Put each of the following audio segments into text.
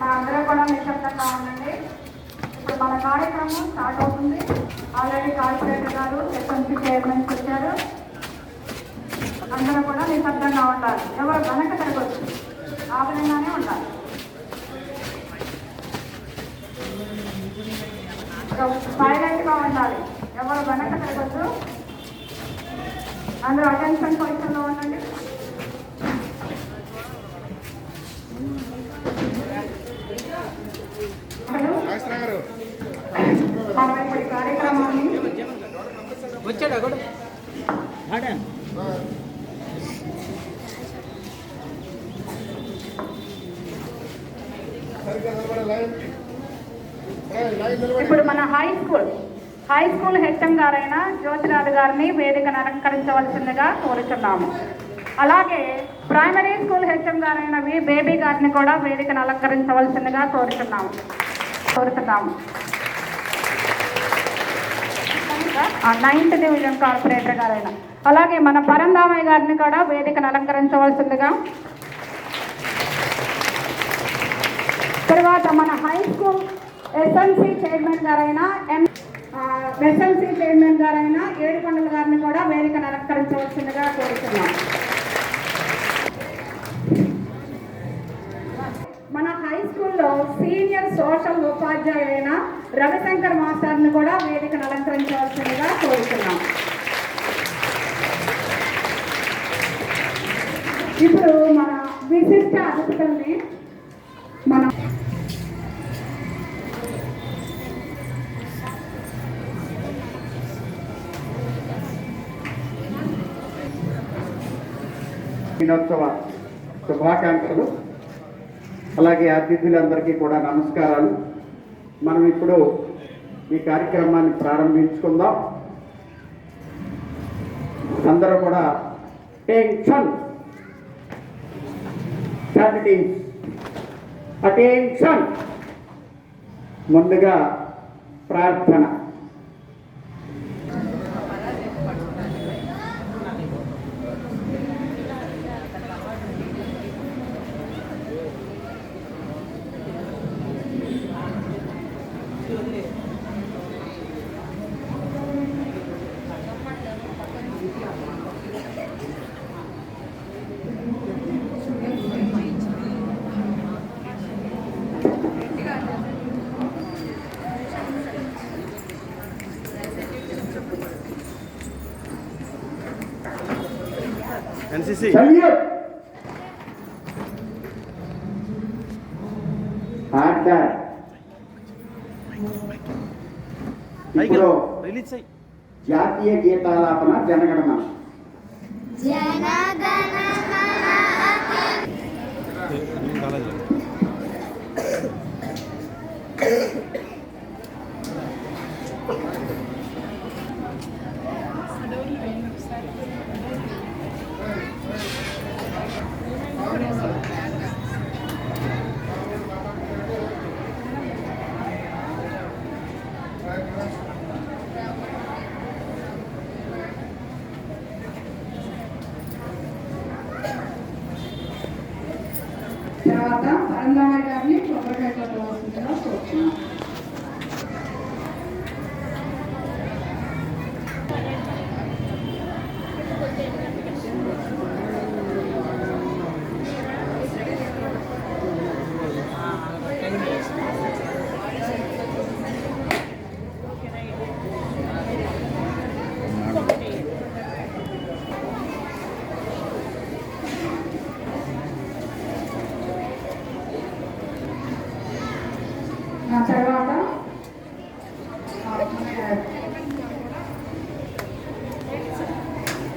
అందరూ కూడా నిశ్శబ్దంగా ఉండండి. ఇప్పుడు మన కార్యక్రమం స్టార్ట్ అవుతుంది. ఆల్రెడీ కార్పొరేటర్ గారు ఎస్ఎంసీ చైర్మన్స్ వచ్చారు. అందరూ కూడా నిశ్శబ్దంగా ఉండాలి. ఎవరు వెనక తిరగొచ్చు, ఆ విధంగానే ఉండాలి. సైలెంట్గా ఉండాలి. ఎవరు వెనక తిరగొచ్చు. అందరూ అటెన్షన్ పొజిషన్లో ఉండండి. మనం ఇప్పుడు కార్యక్రమాన్ని ఇప్పుడు మన హై స్కూల్ హెచ్ఎం గారైన జ్యోతిరాజు గారిని వేదికను అలంకరించవలసిందిగా కోరుచున్నాము. అలాగే ప్రైమరీ స్కూల్ హెచ్ఎం గారైన బేబీ గారిని కూడా వేదికను అలంకరించవలసిందిగా కోరుతున్నాము. 9th డివిజన్ కార్పొరేటర్ గారైన అలాగే మన పరంధామయ్య గారిని కూడా వేదికను అలంకరించవలసిందిగా. తర్వాత మన హై స్కూల్ ఎస్ఎంసీ చైర్మన్ గారైన ఏడుకొండల గారిని కూడా వేదికను అలంకరించవలసిందిగా కోరుతున్నాం. మన హై స్కూల్లో సీనియర్ సోషల్ ఉపాధ్యాయులైన రవిశంకర్ మాస్టర్ని కూడా వేదికను అలంకరించవలసిందిగా కోరుతున్నాం. ఇప్పుడు మన విశిష్ట అతిథుల్ని దినోత్సవ శుభాకాంక్షలు. అలాగే అతిథులందరికీ కూడా నమస్కారాలు. మనం ఇప్పుడు ఈ కార్యక్రమాన్ని ప్రారంభించుకుందాం. అందరూ కూడా అటెన్షన్ అటెన్షన్. ముందుగా ప్రార్థన. NCC ఇప్పుడు జాతీయ గీతాలాపన జనగణమన. తర్వాత పరంధామయ్య గారిని కొబ్బరికాయ కొట్టవలసిందిగా కోరుతున్నాం. తర్వాత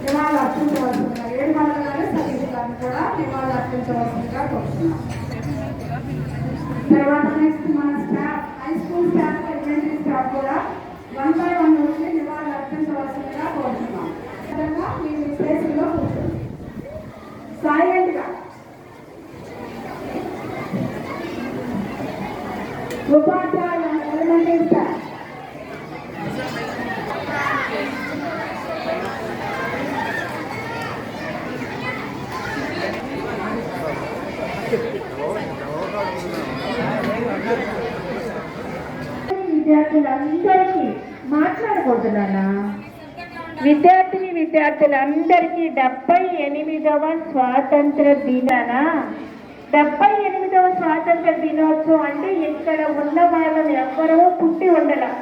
నివాళులు అర్పించవలసిందిగా ఏడుకొండల గారు సతీష్ గారిని కూడా నివాళులు అర్పించవలసిందిగా కోరుతున్నాం. తర్వాత నెక్స్ట్ మన staff high school staff elementary staff కూడా 1 by 1 వచ్చి నివాళులు అర్పించవలసిందిగా కోరుతున్నాం. మీ ప్లేసుల్లో కూర్చోండి సైలెంట్గా. ఉపాధ్యాయులు ఎలిమెంటరీ స్టాఫ్ విద్యార్థులందరికీ మాట్లాడకూడదునా? విద్యార్థులందరికీ 78వ స్వాతంత్ర దినాన 78వ స్వాతంత్ర దినోత్సవం అంటే ఇక్కడ ఉన్న వాళ్ళం ఎవ్వరూ పుట్టి ఉండడం.